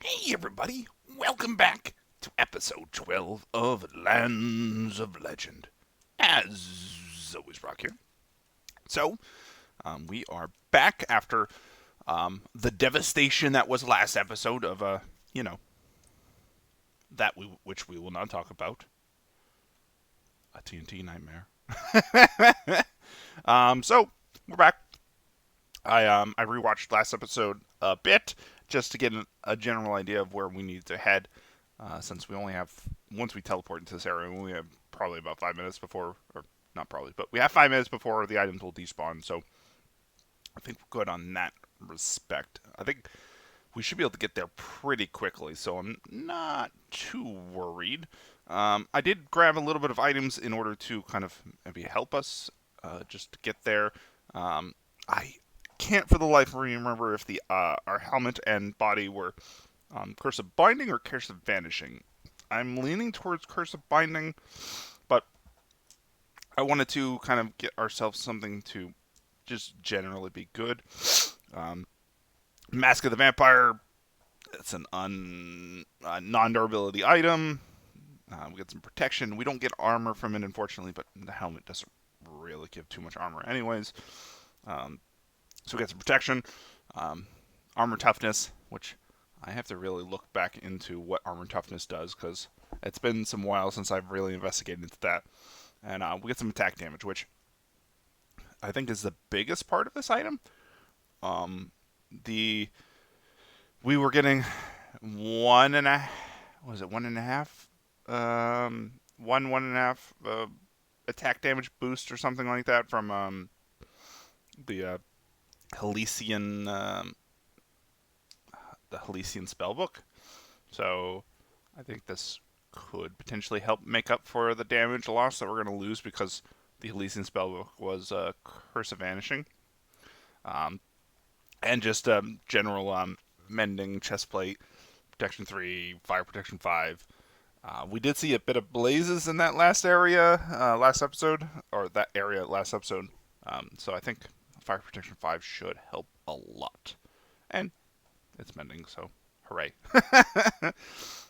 Hey everybody, welcome back to episode 12 of Lands of Legend. As always, Rock here. So, we are back after the devastation that was last episode of, you know, which we will not talk about. A TNT nightmare. So, we're back. I rewatched last episode a bit just to get a general idea of where we need to head. Since we only have once we teleport into this area, we have probably about 5 minutes before, or not probably, but we have 5 minutes before the items will despawn. So I think we're good on that respect. I think we should be able to get there pretty quickly, so I'm not too worried. I did grab a little bit of items in order to kind of maybe help us just to get there. I can't for the life of me remember if the our helmet and body were Curse of Binding or Curse of Vanishing. I'm leaning towards Curse of Binding, but I wanted to kind of get ourselves something to just generally be good. Um, Mask of the Vampire, it's an non-durability item. We get some protection. We don't get armor from it, unfortunately, but the helmet doesn't really give too much armor anyways. So we get some protection. Armor toughness, which I have to really look back into what armor toughness does because it's been some while since I've really investigated into that. And we get some attack damage, which I think is the biggest part of this item. The we were getting one and a was it 1.5 one and a half attack damage boost or something like that from the Halcyon the Halcyon spellbook. So I think this could potentially help make up for the damage loss that we're going to lose because the Halcyon spellbook was Curse of Vanishing. And just general mending, chestplate, protection 3, fire protection 5. We did see a bit of blazes in that last area last episode, or that area last episode. So I think fire protection 5 should help a lot. And it's mending, so hooray.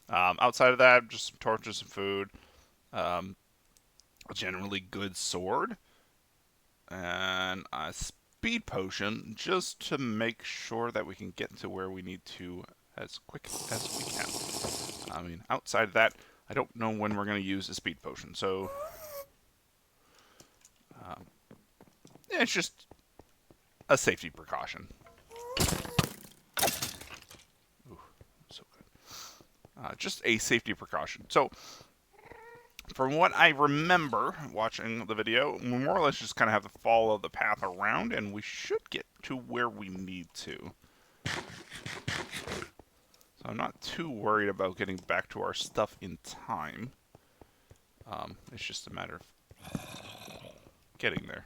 Outside of that, just some torches, some food, a generally good sword, and a speed potion just to make sure that we can get to where we need to as quick as we can. I mean, outside of that, I don't know when we're going to use a speed potion, so yeah, it's just a safety precaution. Ooh, so good. Just a safety precaution. So, from what I remember watching the video, we more or less just kind of have to follow the path around, and we should get to where we need to. So I'm not too worried about getting back to our stuff in time. It's just a matter of getting there.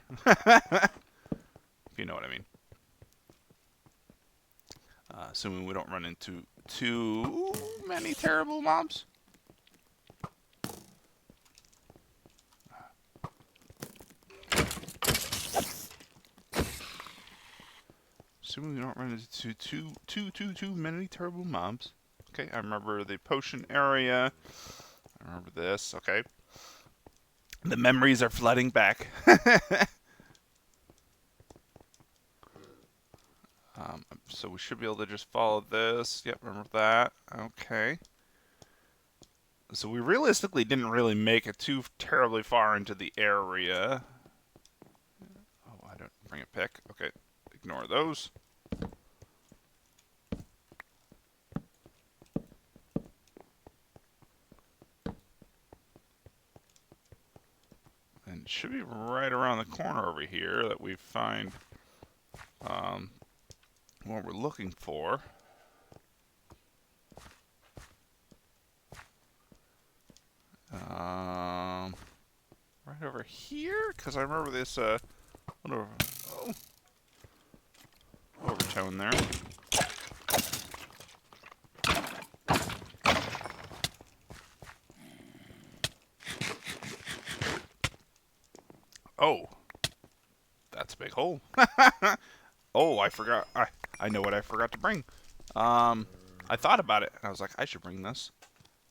If you know what I mean. Assuming we don't run into too many terrible mobs. Assuming we don't run into too many terrible mobs. Okay, I remember the potion area. I remember this. Okay. The memories are flooding back. So we should be able to just follow this. Yep, remember that. Okay. So we realistically didn't really make it too terribly far into the area. Oh, I don't bring a pick. Okay, ignore those. And it should be right around the corner over here that we find what we're looking for. Right over here, because I remember this overtone there. Oh, that's a big hole. Oh, I forgot. I know what I forgot to bring. I thought about it, and I was like, I should bring this,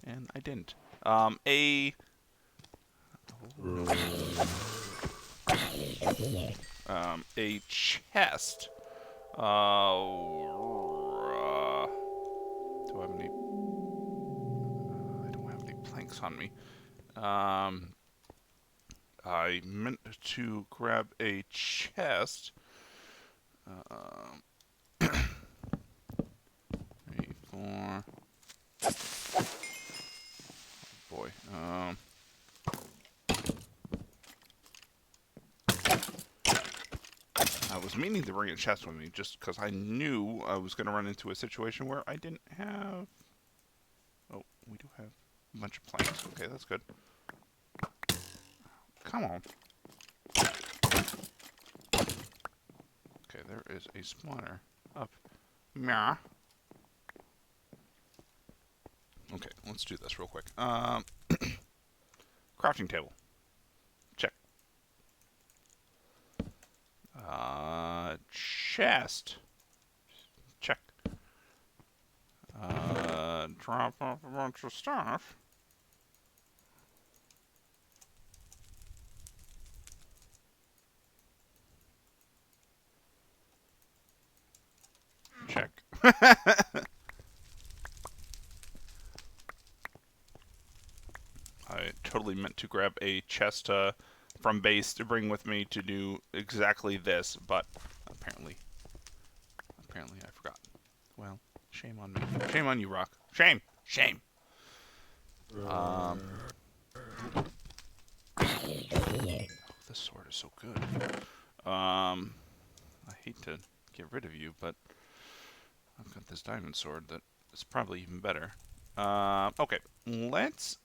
and I didn't. A chest. Do I have any? I don't have any planks on me. I meant to grab a chest. 3, 4. Boy. I was meaning to bring a chest with me just because I knew I was going to run into a situation where I didn't have... Oh, we do have a bunch of planks. Okay, that's good. Come on. Okay, there is a spawner up. Meh. Okay, let's do this real quick. Crafting table. Check. Chest. Check. Drop off a bunch of stuff. Check. I totally meant to grab a chest from base to bring with me to do exactly this, but apparently I forgot. Well, shame on me. Shame on you, Rock. Shame! Shame! Oh, this sword is so good. I hate to get rid of you, but I've got this diamond sword that is probably even better. Okay, let's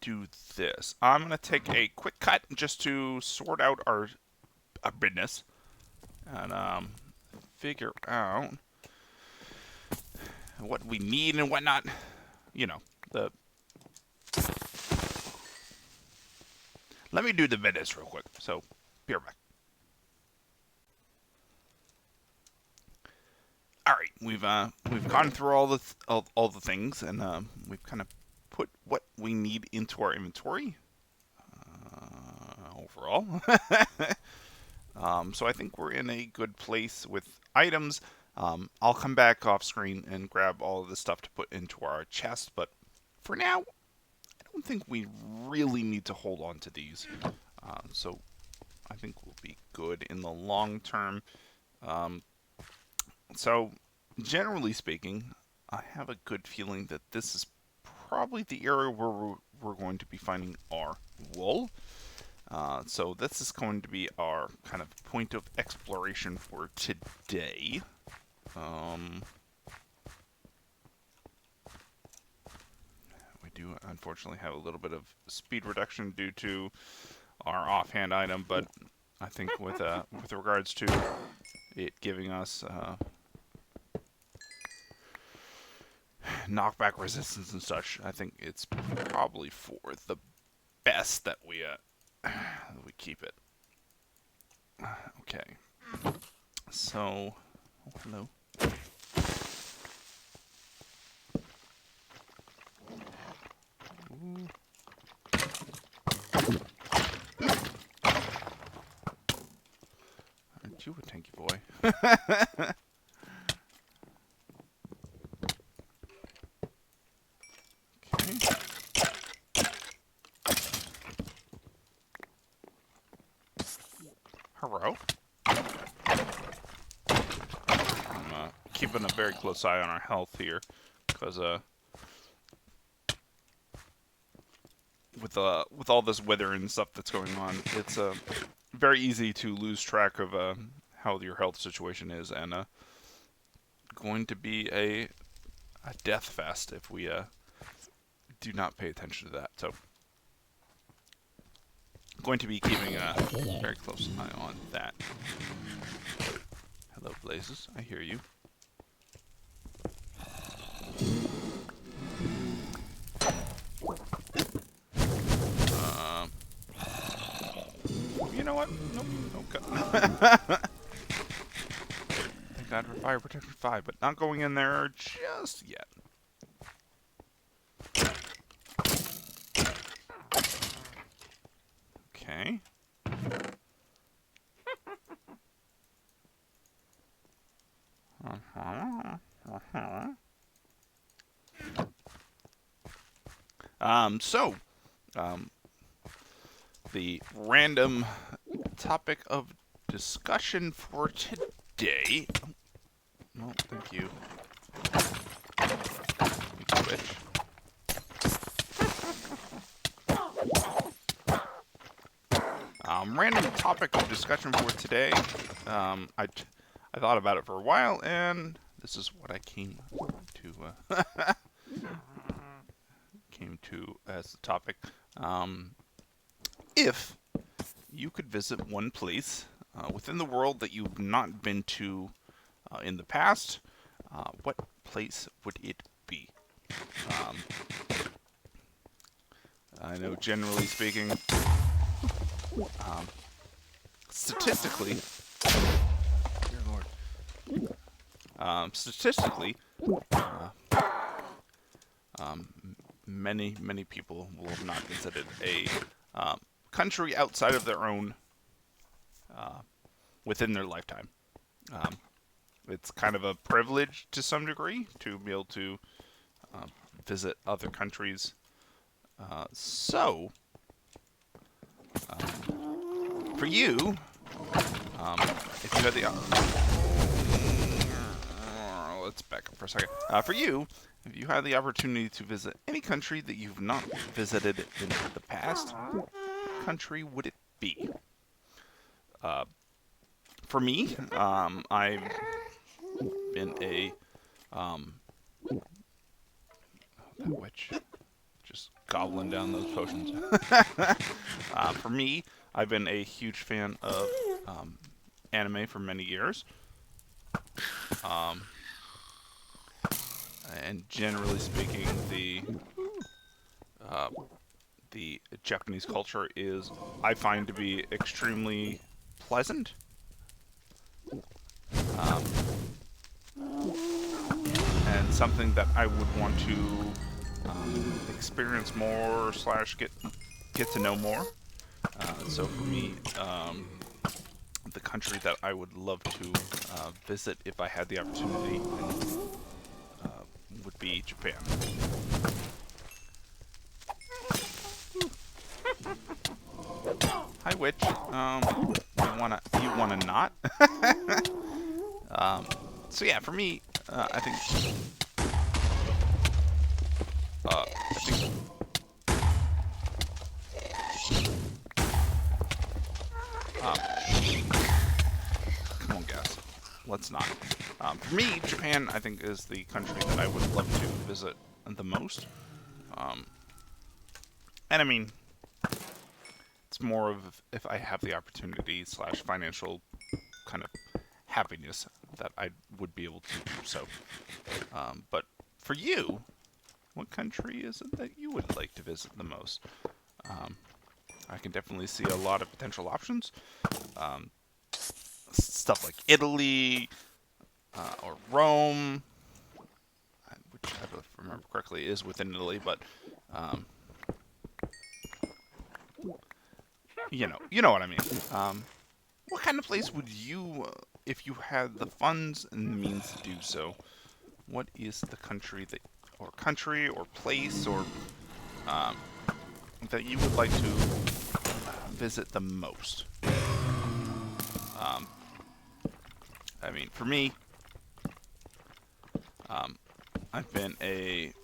do this. I'm going to take a quick cut just to sort out our business and figure out what we need and whatnot. You know, let me do the business real quick. So, be right back. All right, we've gone through all the things, and we've kind of put what we need into our inventory overall. So I think we're in a good place with items. I'll come back off screen and grab all of the stuff to put into our chest, but for now, I don't think we really need to hold on to these. So I think we'll be good in the long term. So generally speaking, I have a good feeling that this is probably the area where we're going to be finding our wool. So this is going to be our kind of point of exploration for today. We do unfortunately have a little bit of speed reduction due to our offhand item, but I think with regards to it giving us knockback resistance and such, I think it's probably for the best that we keep it. Okay. So, oh, hello. Ooh. Aren't you a tanky boy? Hello. I'm keeping a very close eye on our health here, because with all this weather and stuff that's going on, it's very easy to lose track of how your health situation is, and going to be a death fest if we do not pay attention to that. So, going to be keeping a very close eye on that. Hello, Blazes. I hear you. You know what? Nope. Okay. Thank God for fire protection. Protection 5, but not going in there just yet. Okay. The random topic of discussion for today. Oh, thank you. Switch. Random topic of discussion for today. I thought about it for a while, and this is what I came to as the topic. If you could visit one place within the world that you've not been to in the past, what place would it be? I know, generally speaking, statistically, dear Lord, statistically, many people will have not visited a country outside of their own within their lifetime. It's kind of a privilege to some degree to be able to visit other countries. For you, if you had the let's back up for a second. For you, if you had the opportunity to visit any country that you've not visited in the past, what country would it be? For me, I've been a that witch just gobbling down those potions. For me, I've been a huge fan of anime for many years. And generally speaking, the Japanese culture I find to be extremely pleasant. And something that I would want to experience more / get to know more. So for me, the country that I would love to visit if I had the opportunity would be Japan. Hi, witch. You wanna not? So yeah, for me, I think come on, guys. Let's not. For me, Japan, I think, is the country that I would love to visit the most. And I mean, it's more of if I have the opportunity / financial kind of happiness that I would be able to do so. But for you, what country is it that you would like to visit the most? I can definitely see a lot of potential options. Stuff like Italy or Rome, which, if I remember correctly, is within Italy, but you know what I mean. What kind of place would you, if you had the funds and the means to do so, what is the country or place or that you would like to visit the most? I mean, for me, I've been and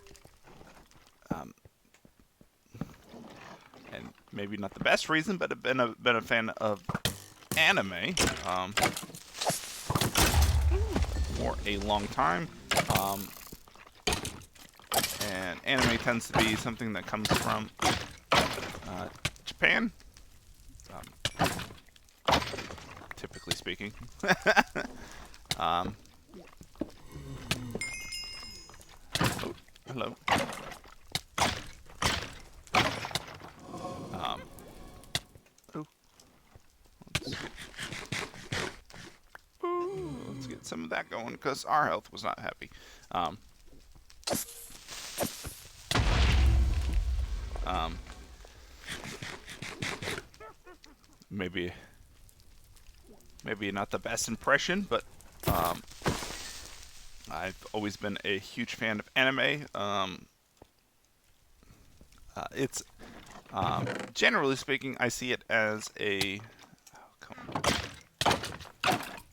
maybe not the best reason, but I've been a fan of anime for a long time. And anime tends to be something that comes from Japan, typically speaking. Oh, hello. Let's get some of that going because our health was not happy. Maybe not the best impression, but I've always been a huge fan of anime. It's generally speaking, I see it as a. Oh, come on.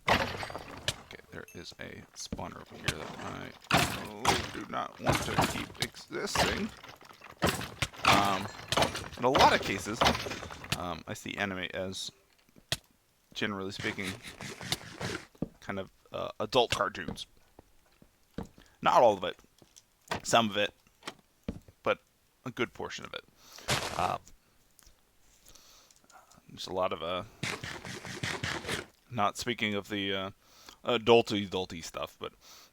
Okay, there is a spawner over here that I do not want to keep existing. In a lot of cases, I see anime as, generally speaking, kind of adult cartoons. Not all of it, some of it, but a good portion of it. There's a lot of not speaking of the adulty stuff, but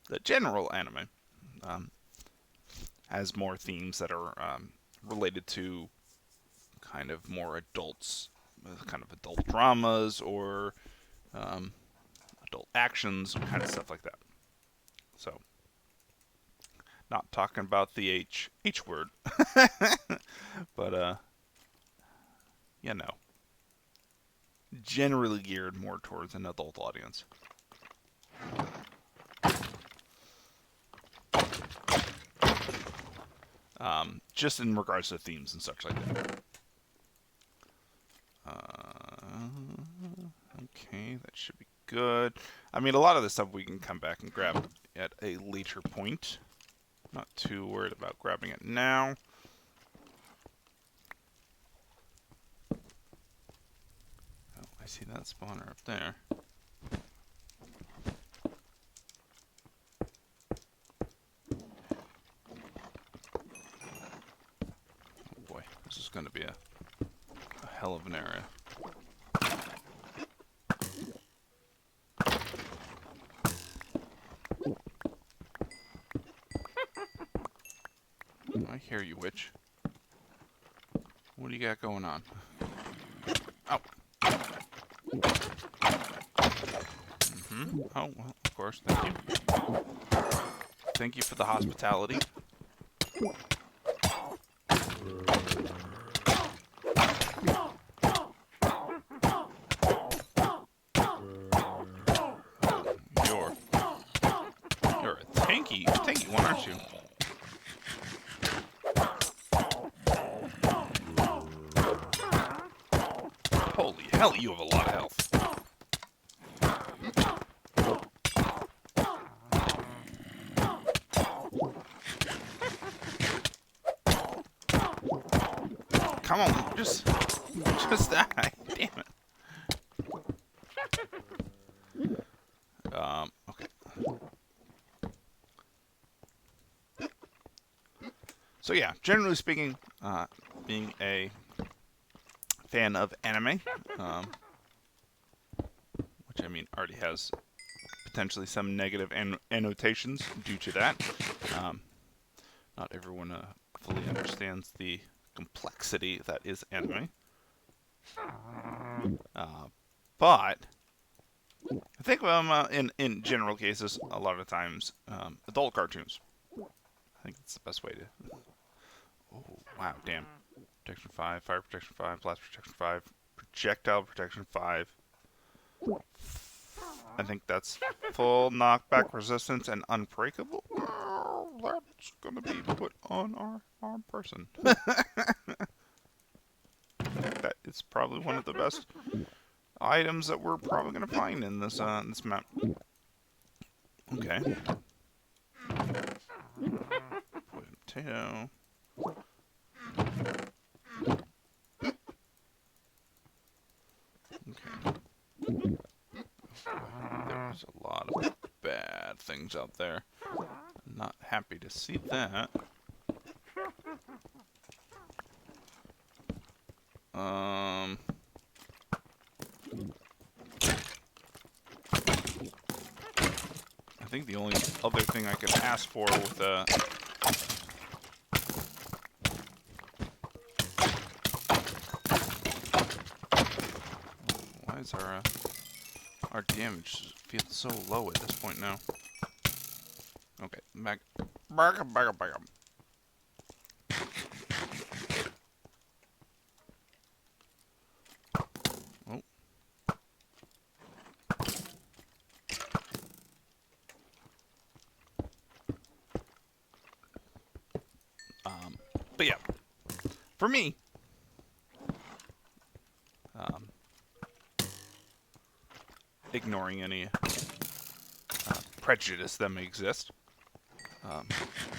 the general anime has more themes that are related to kind of more adults, kind of adult dramas or adult actions, kind of stuff like that. So, not talking about the H word, but you know, generally geared more towards an adult audience. Just in regards to themes and such like that. Okay, that should be good. I mean, a lot of this stuff we can come back and grab at a later point. Not too worried about grabbing it now. Oh, I see that spawner up there. Oh boy, this is going to be a hell of an area. I hear you, witch. What do you got going on? Oh. Oh, well, of course. Thank you. Thank you for the hospitality. You're a tanky one, aren't you? Holy hell, you have a lot of health. Come on, just die. Damn it. Okay. So yeah, generally speaking, being a fan of anime, which I mean already has potentially some negative annotations due to that. Not everyone fully understands the complexity that is anime. But I think in general cases, a lot of times, adult cartoons. I think that's the best way to... Oh, wow, damn. Protection 5, Fire Protection 5, Blast Protection 5, Projectile Protection 5. I think that's full knockback resistance and unbreakable. Oh, that's going to be put on our person. That is probably one of the best items that we're probably going to find in this this map. Okay. Potato. Okay. There's a lot of bad things out there. I'm not happy to see that. I think the only other thing I could ask for with why is our damage feel so low at this point now. Okay, back up. Oh. But yeah, for me, ignoring any prejudice that may exist.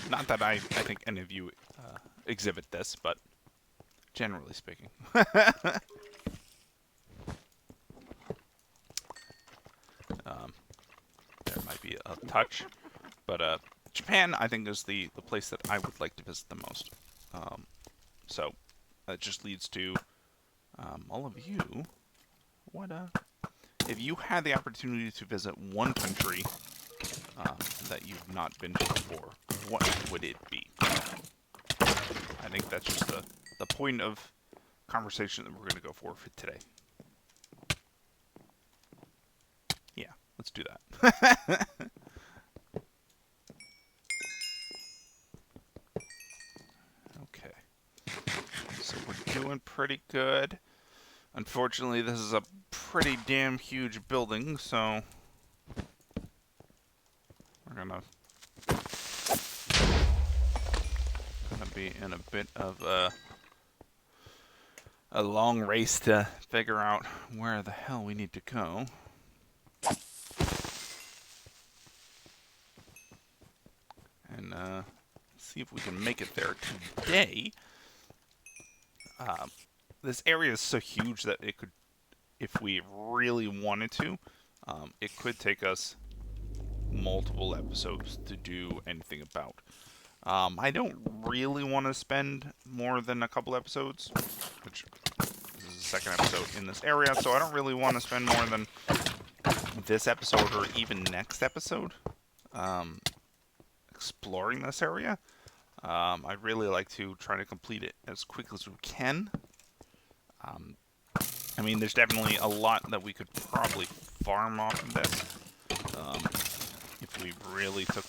Not that I think any of you exhibit this, but generally speaking. There might be a touch, but Japan, I think, is the place that I would like to visit the most. So that just leads to all of you. What if you had the opportunity to visit one country that you've not been to before, what would it be? I think that's just the point of conversation that we're going to go for today. Yeah, let's do that. Okay. So we're doing pretty good. Unfortunately, this is a pretty damn huge building, so we're gonna be in a bit of a long race to figure out where the hell we need to go. And see if we can make it there today. This area is so huge that it could, if we really wanted to, it could take us multiple episodes to do anything about. I don't really want to spend more than a couple episodes, which this is the second episode in this area, so I don't really want to spend more than this episode or even next episode exploring this area. I'd really like to try to complete it as quickly as we can. I mean, there's definitely a lot that we could probably farm off of this if we really took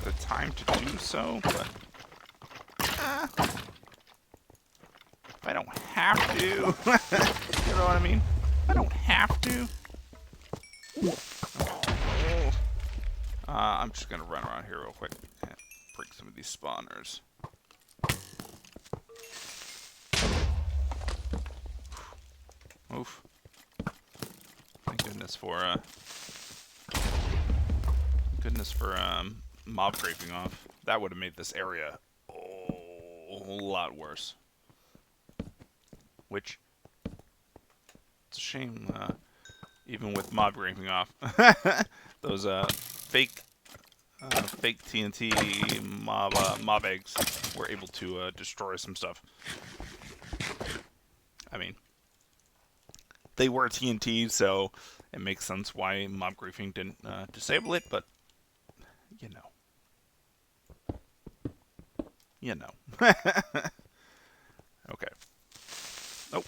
the time to do so, but if I don't have to, you know what I mean? I don't have to. I'm just gonna run around here real quick and break some of these spawners. Oof. Thank goodness for mob scraping off. That would have made this area a whole lot worse. Which, it's a shame, even with mob scraping off, those fake TNT mob eggs were able to destroy some stuff. I mean, they were TNT, so it makes sense why mob griefing didn't disable it, but you know. Okay. Oh.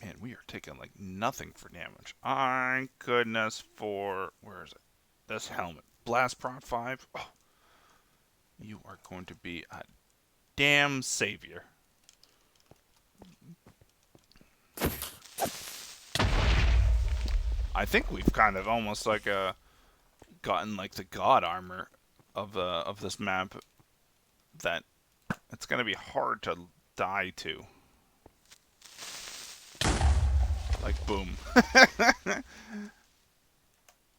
Man, we are taking like nothing for damage. Thank goodness for, where is it? This helmet. Blast Prot 5. Oh. You are going to be a damn savior. I think we've kind of almost like gotten like the god armor of this map that it's gonna be hard to die to. Like boom.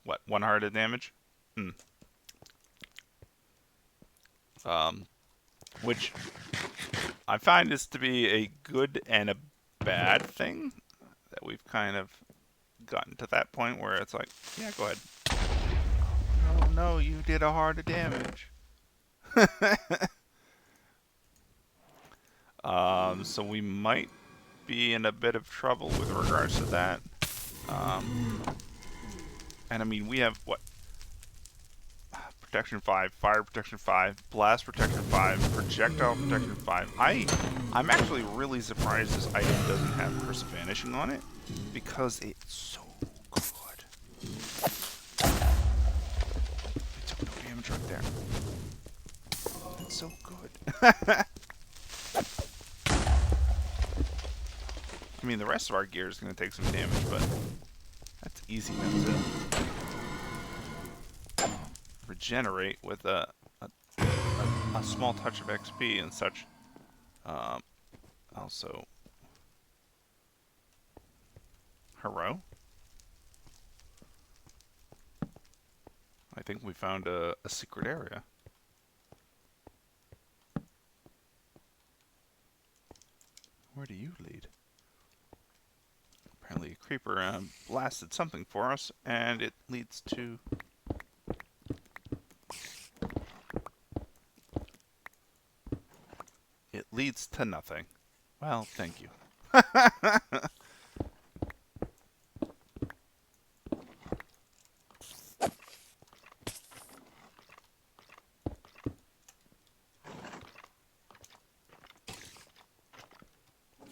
What, 1 heart of damage? Which I find this to be a good and a bad thing, that we've kind of gotten to that point where it's like, yeah, go ahead. Oh no, you did a heart of damage. So we might be in a bit of trouble with regards to that. And I mean, we have what? Protection 5, Fire Protection 5, Blast Protection 5, Projectile Protection 5. I'm actually really surprised this item doesn't have Curse of Vanishing on it, because it's so good. It took no damage right there. It's so good. I mean, the rest of our gear is going to take some damage, but that's easy enough to regenerate with a small touch of XP and such. Also, hello? I think we found a secret area. Where do you lead? Apparently a creeper blasted something for us, and it leads to... It leads to nothing. Well, thank you.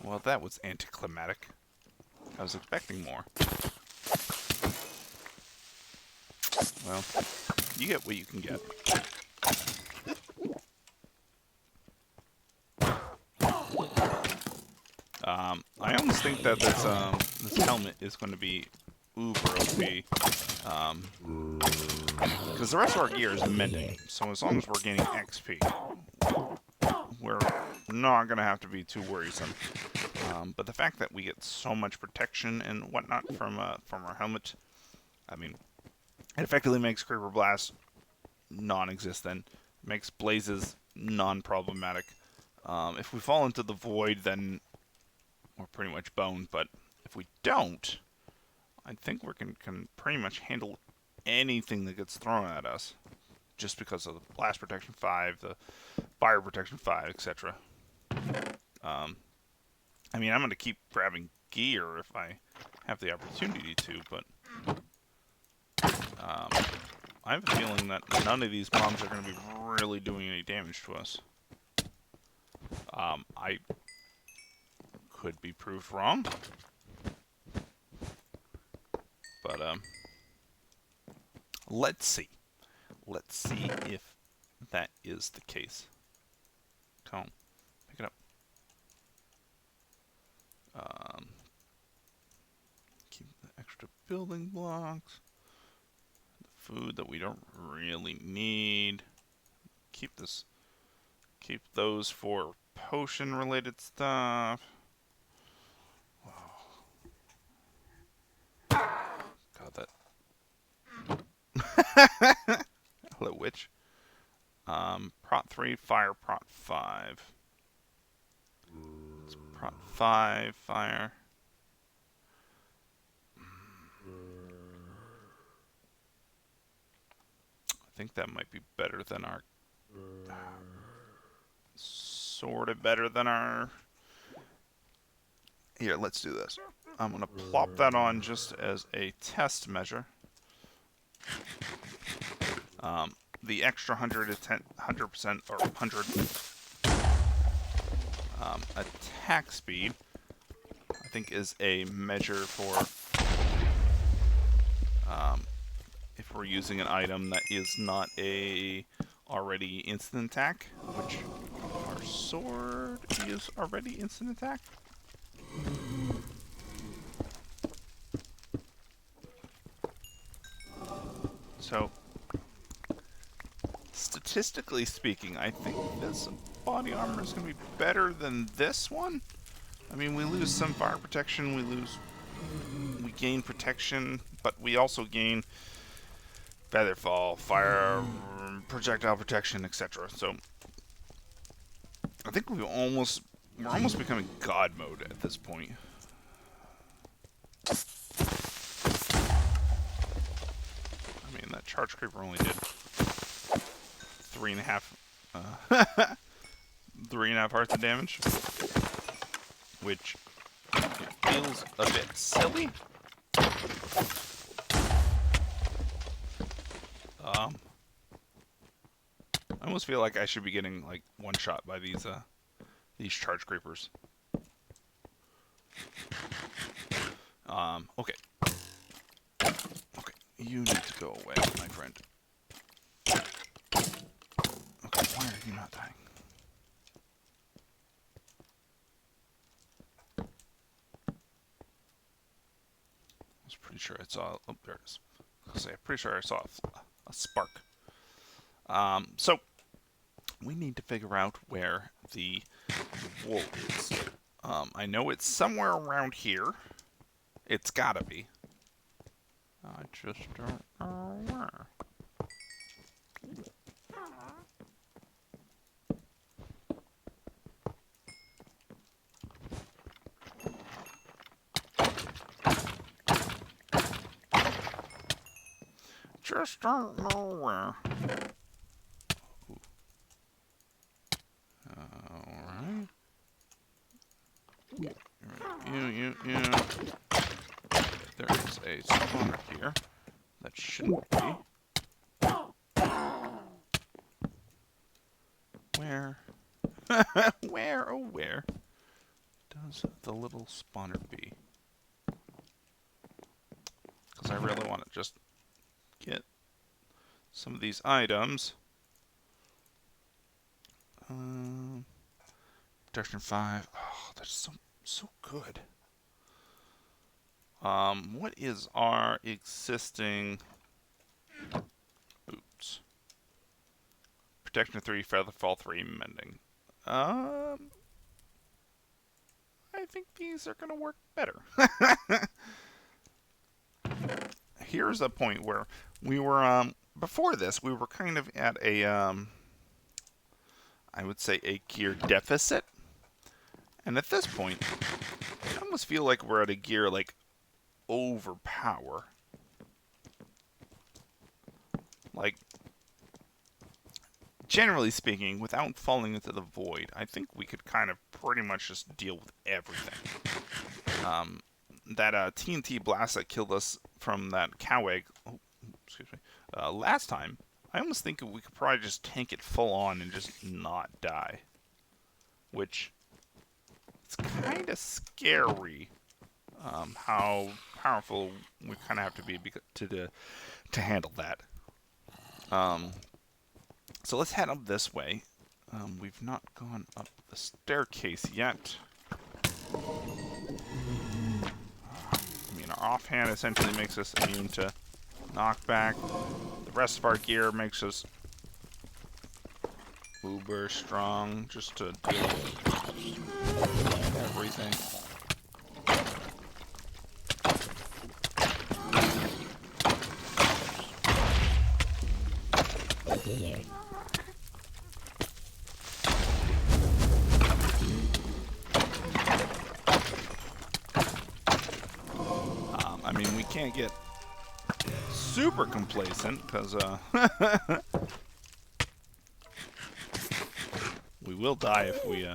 Well, that was anticlimactic. I was expecting more. Well, you get what you can get. I almost think that this helmet is going to be uber OP. Because the rest of our gear is mending, so as long as we're gaining XP, we're not going to have to be too worrisome. But the fact that we get so much protection and whatnot from our helmet, I mean, it effectively makes Creeper Blast non-existent, makes Blazes non-problematic. If we fall into the void, then we're pretty much boned, but if we don't, I think we can pretty much handle anything that gets thrown at us, just because of the Blast Protection 5, the Fire Protection 5, etc. I mean, I'm going to keep grabbing gear if I have the opportunity to, but I have a feeling that none of these bombs are going to be really doing any damage to us. I could be proved wrong, but let's see. Let's see if that is the case. Come on, pick it up. Keep the extra building blocks. The food that we don't really need. Keep those for potion-related stuff. Wow. God, that. Hello, witch. Prot 3, fire, prot 5. It's prot 5, fire. I think that might be better than our... sort of better than our... Here, let's do this. I'm going to plop that on just as a test measure. The extra 100% or 100 attack speed, I think, is a measure for if we're using an item that is not a already instant attack, which our sword is already instant attack. So, statistically speaking, I think this body armor is going to be better than this one. I mean, we lose some fire protection, we gain protection, but we also gain featherfall, fire, projectile protection, etc. So, I think we're almost becoming God mode at this point. I mean, that charge creeper only did 3.5 hearts of damage, which feels a bit silly. I almost feel like I should be getting like one shot by these these charge creepers. Okay. Okay, you need to go away, my friend. Okay, why are you not dying? I was pretty sure I saw... Oh, there it is. I was gonna say, I'm pretty sure I saw a spark. So, we need to figure out where the wool is. I know it's somewhere around here. It's gotta be. I just don't know where. Just don't know where. Alright. You. There is a spawner here. That shouldn't be. Where? Where, oh where does the little spawner be? Because I really want to just get some of these items. Protection 5. Oh, that's so good. What is our existing boots? Protection 3, Featherfall 3, Mending. I think these are gonna work better. Here's a point where we were, before this, we were kind of at a, I would say a gear deficit. And at this point, I almost feel like we're at a gear, like, overpower. Like, generally speaking, without falling into the void, I think we could kind of pretty much just deal with everything. That TNT blast that killed us from that cow egg, last time, I almost think we could probably just tank it full on and just not die. Which, it's kind of scary how powerful we kind of have to be to handle that. So let's head up this way. We've not gone up the staircase yet. I mean, our offhand essentially makes us immune to knockback. The rest of our gear makes us uber strong just to deal with everything. I mean, we can't get super complacent because we will die if we do.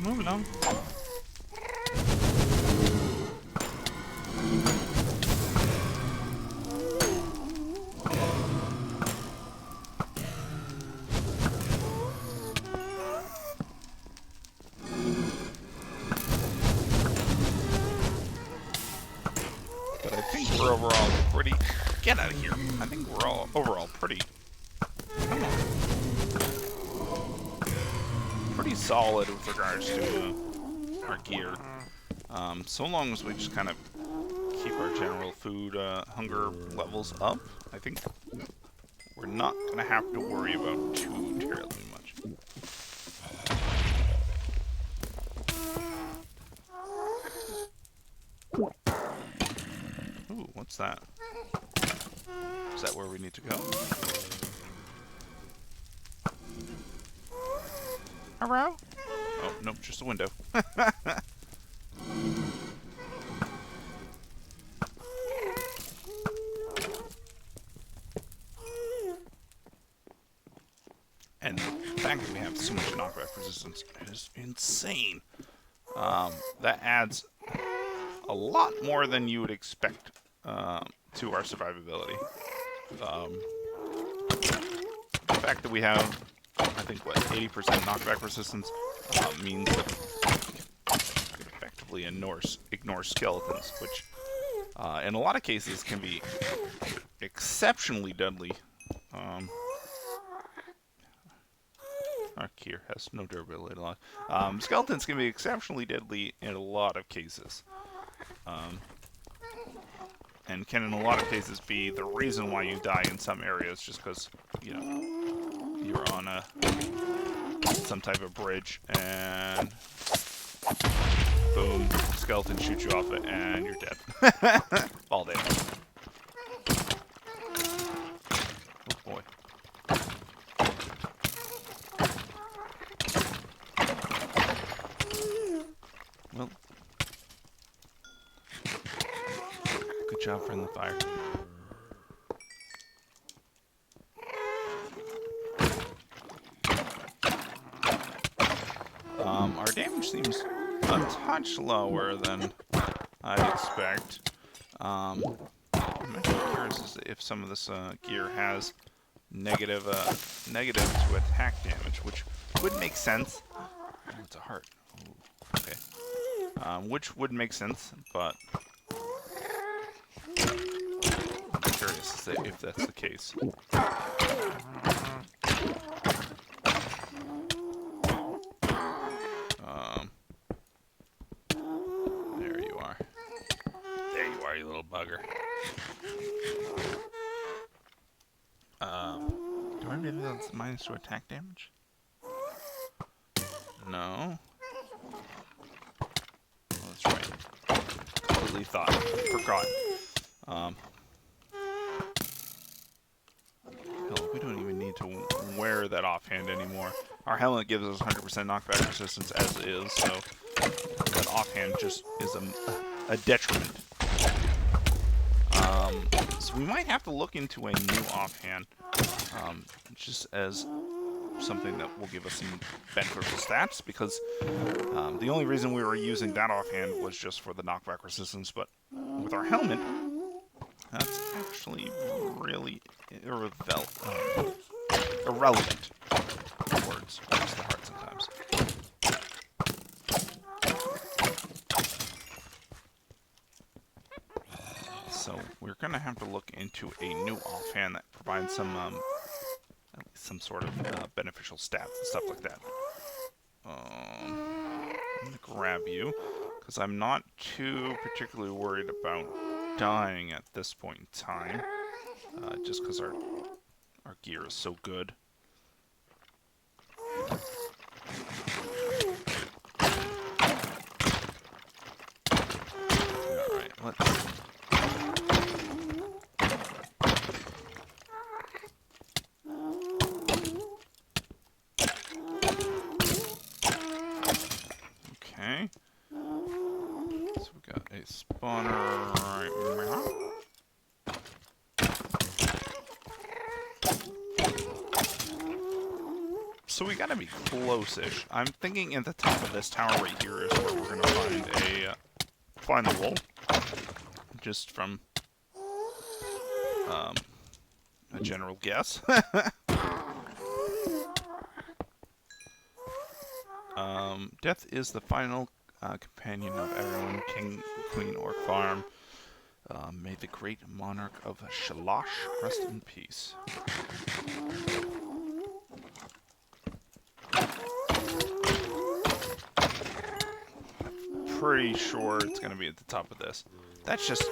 Move along. But I think we're overall pretty... Get out of here. I think we're all overall pretty... Come on. Pretty solid with regards to our gear. So long as we just kind of keep our general food hunger levels up, I think we're not going to have to worry about too terribly much. Ooh, what's that? Is that where we need to go? Hello? Oh, nope, just a window. the fact that we have so much knockback resistance is insane. That adds a lot more than you would expect to our survivability. The fact that we have, I think, what, 80% knockback resistance means that we can effectively ignore skeletons, which in a lot of cases can be exceptionally deadly. Our gear has no durability at all. Skeletons can be exceptionally deadly in a lot of cases. And can in a lot of cases be the reason why you die in some areas, just because, you know, you're on some type of bridge and boom, skeleton shoots you off it and you're dead. All day. Oh boy. Well, good job friendly the fire. Our damage seems a touch lower than I'd expect. I'm actually curious if some of this gear has negative to attack damage, which would make sense. Oh, it's a heart. Ooh, okay. Which would make sense, but I'm curious if that's the case. There you are. There you are, you little bugger. Do I really know that's minus to attack damage? No. Oh, that's right. Completely forgot. Hell, we don't even need to wear that offhand anymore. Our helmet gives us 100% knockback resistance as is, so that offhand just is a detriment. So we might have to look into a new offhand, just as something that will give us some beneficial stats, because the only reason we were using that offhand was just for the knockback resistance, but with our helmet, that's actually really irrelevant. Words use the heart sometimes. So we're gonna have to look into a new offhand that provides some sort of beneficial stats and stuff like that. I'm gonna grab you because I'm not too particularly worried about dying at this point in time, just because our gear is so good. Alright, let's... Okay. So we got a spawner right now. So we gotta be close-ish. I'm thinking at the top of this tower right here is where we're gonna find the wool. Just from a general guess. Death is the final companion of everyone. King, Queen, Orc Farm. May the great monarch of Shalosh rest in peace. Pretty sure it's going to be at the top of this. That's just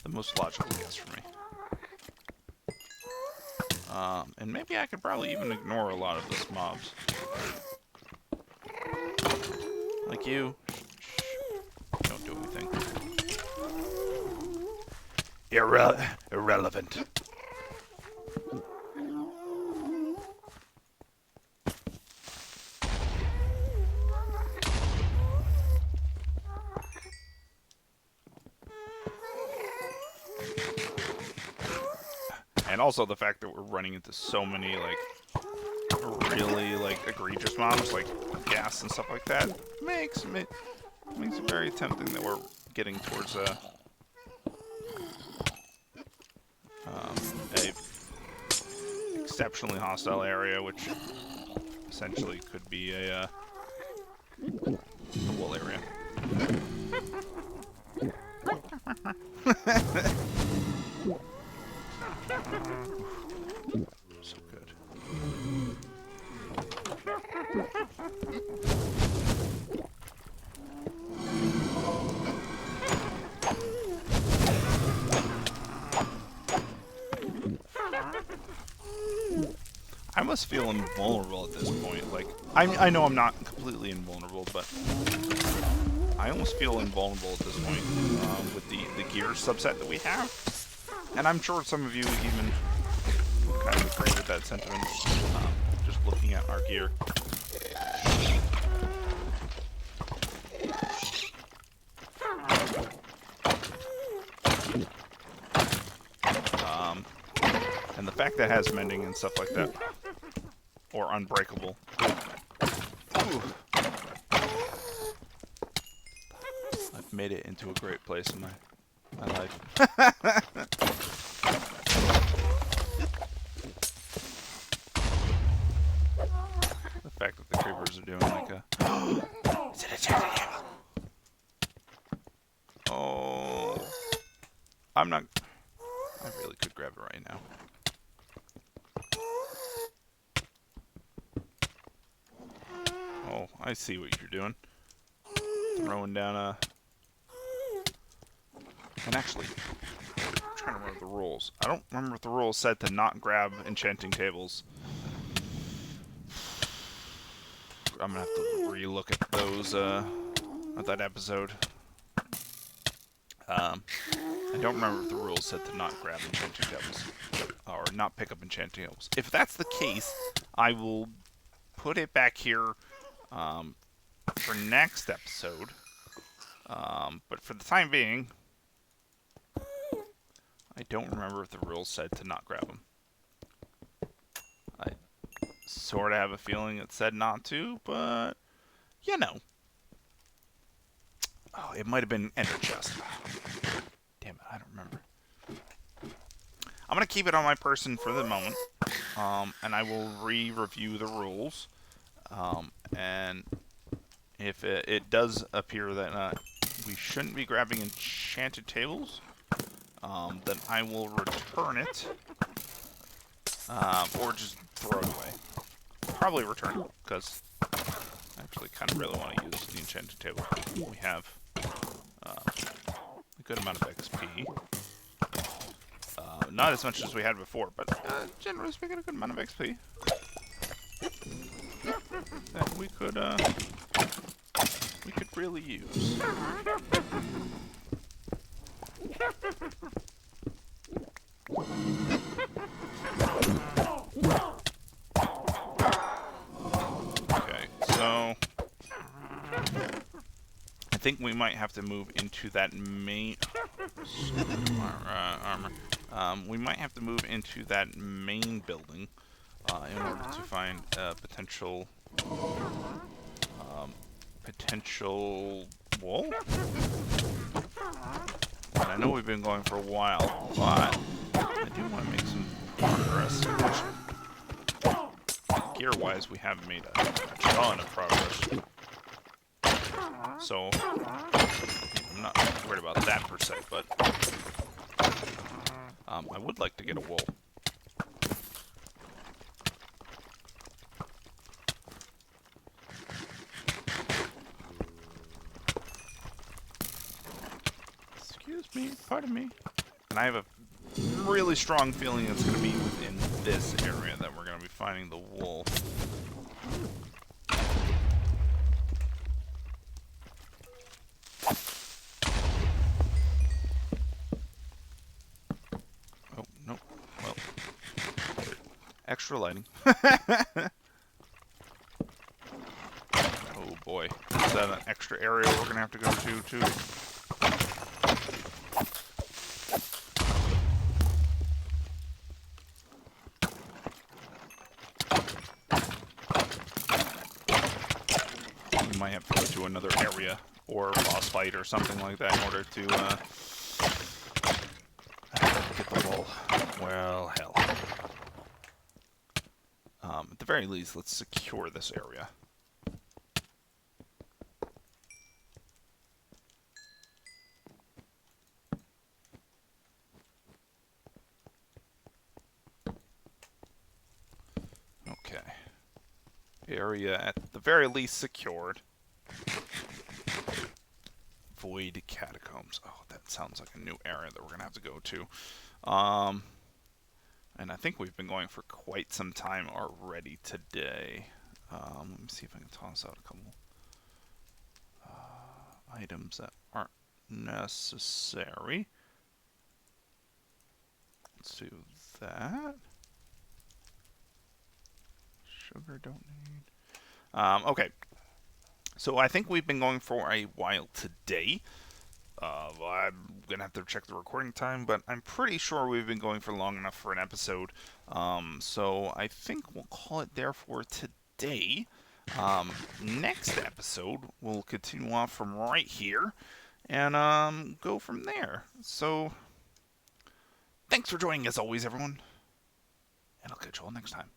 the most logical guess for me. And maybe I could probably even ignore a lot of those mobs. Like you. Shh. Don't do anything. Irrelevant. And also the fact that we're running into so many, like, egregious mobs like gas and stuff like that, makes it very tempting that we're getting towards a exceptionally hostile area, which essentially could be a wool area. So good. I must feel invulnerable at this point. Like, I know I'm not completely invulnerable, but I almost feel invulnerable at this point with the gear subset that we have. And I'm sure some of you even kind of agree with that sentiment, just looking at our gear. And the fact that it has mending and stuff like that, or unbreakable. Ooh. I've made it into a great place in my life. The fact that the creepers are doing like a... Is it a charity table? Oh. I'm not... I really could grab it right now. Oh, I see what you're doing. Throwing down a... And actually, I'm trying to remember the rules. I don't remember if the rules said to not grab enchanting tables. I'm going to have to re-look at those, at that episode. I don't remember if the rules said to not grab enchanting tables. Or not pick up enchanting tables. If that's the case, I will put it back here for next episode. But for the time being, I don't remember if the rules said to not grab them. I sort of have a feeling it said not to, but you know. Oh, it might have been Ender Chest. Damn it, I don't remember. I'm going to keep it on my person for the moment, and I will re-review the rules. And if it does appear that we shouldn't be grabbing enchanted tables, then I will return it, or just throw it away. Probably return it, because I actually kind of really want to use the enchanted table. We have a good amount of XP. Not as much as we had before, but generally speaking, a good amount of XP that we could really use. Okay, so I think we might have to move into that main armor. We might have to move into that main building in order to find potential wool. And I know we've been going for a while, but I do want to make some progress. Gear-wise, we have made a ton of progress. So I'm not worried about that per se, but I would like to get a wool. Excuse me, pardon me. And I have a really strong feeling it's going to be within this area that we're going to be finding the wool. Oh, no. Well, extra lighting. Oh boy. Is that an extra area we're going to have to go to, too? might have to go to another area or boss fight or something like that in order to get the ball. Well, hell. At the very least, let's secure this area. Okay. Area at the very least secured. Void Catacombs. Oh, that sounds like a new area that we're going to have to go to. And I think we've been going for quite some time already today. Let me see if I can toss out a couple items that aren't necessary. Let's do that. Sugar don't need. Okay. So I think we've been going for a while today. I'm going to have to check the recording time, but I'm pretty sure we've been going for long enough for an episode. So I think we'll call it there for today. Next episode, we'll continue on from right here and go from there. So thanks for joining as always, everyone. And I'll catch you all next time.